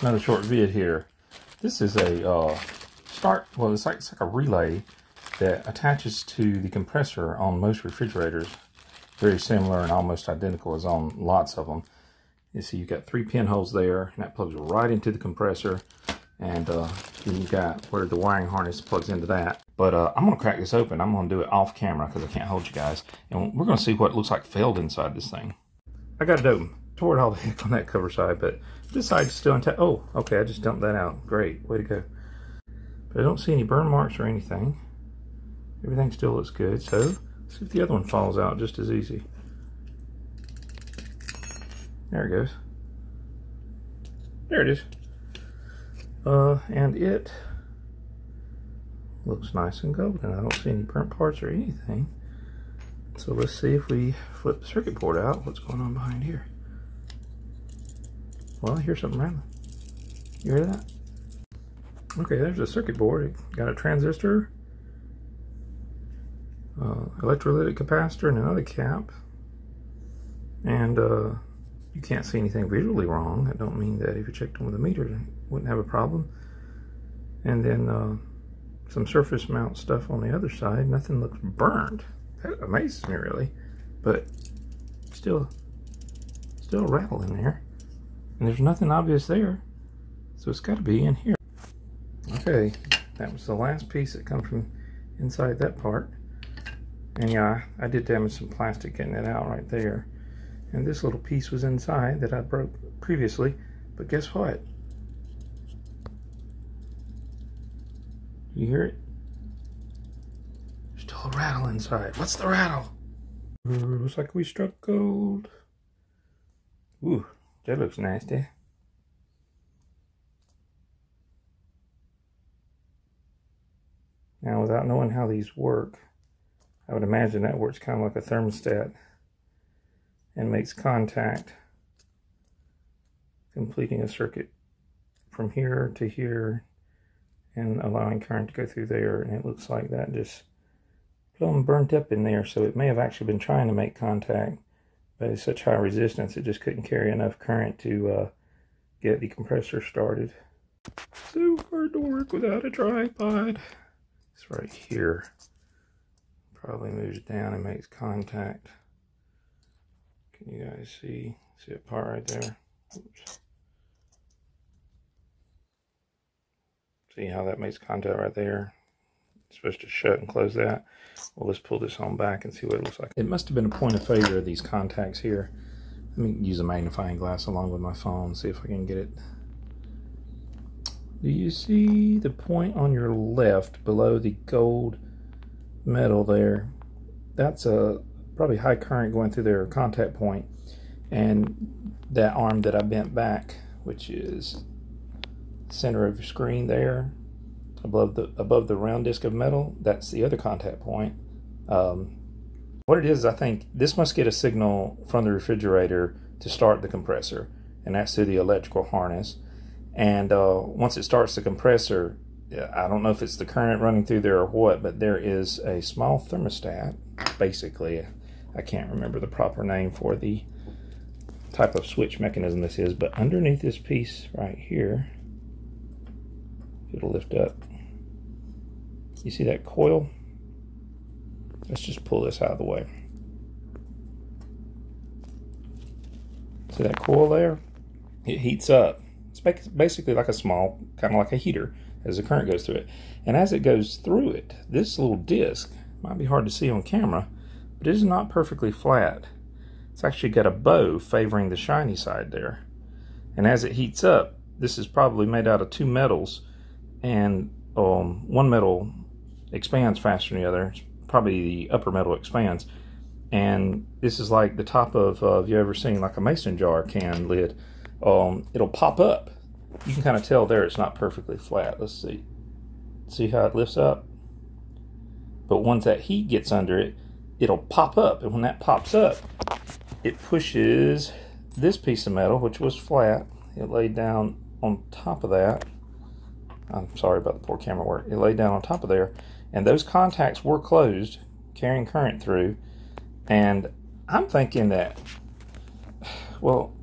Another short vid here. This is a it's like a relay that attaches to the compressor on most refrigerators. Very similar and almost identical as on lots of them. You see you've got 3 pinholes there, and that plugs right into the compressor. And then you've got where the wiring harness plugs into that. But I'm going to crack this open. I'm going to do it off camera because I can't hold you guys. And we're going to see what it looks like failed inside this thing. I got it open. Tore it all the heck on that cover side, but this side's still intact. Oh, okay, I just dumped that out. Great, way to go. But I don't see any burn marks or anything. Everything still looks good. So let's see if the other one falls out just as easy. There it goes. There it is. And it looks nice and golden. I don't see any burnt parts or anything. So let's see if we flip the circuit board out, what's going on behind here. Well, I hear something rattling. You hear that? Okay, there's the circuit board. It got a transistor, electrolytic capacitor, and another cap. And you can't see anything visually wrong. That don't mean that if you checked them with a meter, you wouldn't have a problem. And then some surface mount stuff on the other side. Nothing looks burned. That amazes me, really. But still a rattle in there. And there's nothing obvious there. So it's got to be in here. Okay, that was the last piece that comes from inside that part. And yeah, I did damage some plastic getting it out right there. And this little piece was inside that I broke previously. But guess what? You hear it? There's still a rattle inside. What's the rattle? Ooh, looks like we struck gold. Ooh, that looks nasty. Now, without knowing how these work, I would imagine that works kind of like a thermostat and makes contact, completing a circuit from here to here and allowing current to go through there. And it looks like that just plumb burnt up in there, so it may have actually been trying to make contact, but it's such high resistance it just couldn't carry enough current to get the compressor started. So hard to work without a tripod. It's right here. Probably moves down and makes contact. Can you guys see that part right there? Oops. See how that makes contact right there? It's supposed to shut and close that. Well, let's pull this on back and see what it looks like. It must have been a point of failure of these contacts here. Let me use a magnifying glass along with my phone, see if I can get it. Do you see the point on your left below the gold metal there? That's a probably high current going through their contact point. And that arm that I bent back, which is center of your screen there, above the round disc of metal, that's the other contact point. What it is, I think this must get a signal from the refrigerator to start the compressor, and that's through the electrical harness. And once it starts the compressor, I don't know if it's the current running through there or what, but there is a small thermostat, basically. I can't remember the proper name for the type of switch mechanism this is, but underneath this piece right here, it'll lift up. You see that coil? Let's just pull this out of the way. See that coil there? It heats up. It's basically like a small, kind of like a heater as the current goes through it. And as it goes through it, this little disc, might be hard to see on camera, but it is not perfectly flat. It's actually got a bow favoring the shiny side there. And as it heats up, this is probably made out of 2 metals, and one metal expands faster than the other. It's probably the upper metal expands. And this is like the top of, have you ever seen like a mason jar can lid? It'll pop up. You can kind of tell there it's not perfectly flat. Let's see. See how it lifts up? But once that heat gets under it, it'll pop up. And when that pops up, it pushes this piece of metal, which was flat. It laid down on top of that. I'm sorry about the poor camera work. It laid down on top of there. And those contacts were closed, carrying current through. And I'm thinking that, well,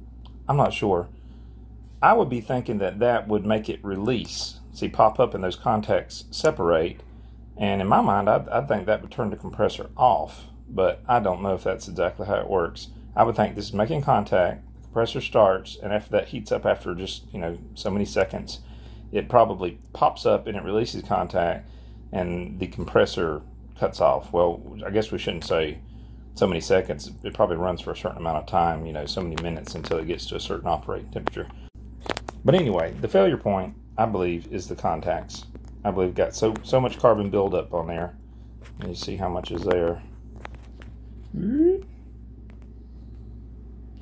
I'm not sure. I would be thinking that that would make it release. See, pop up and those contacts separate. And in my mind, I'd think that would turn the compressor off. But I don't know if that's exactly how it works. I would think this is making contact, the compressor starts, and after that heats up after just, so many seconds, it probably pops up and it releases contact, and the compressor cuts off. Well, I guess we shouldn't say so many seconds. It probably runs for a certain amount of time, so many minutes until it gets to a certain operating temperature. But anyway, the failure point, I believe, is the contacts. I believe it got so much carbon buildup on there. And you see how much is there.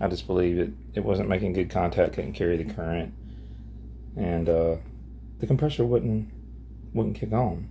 I just believe it wasn't making good contact, couldn't carry the current, and the compressor wouldn't kick on.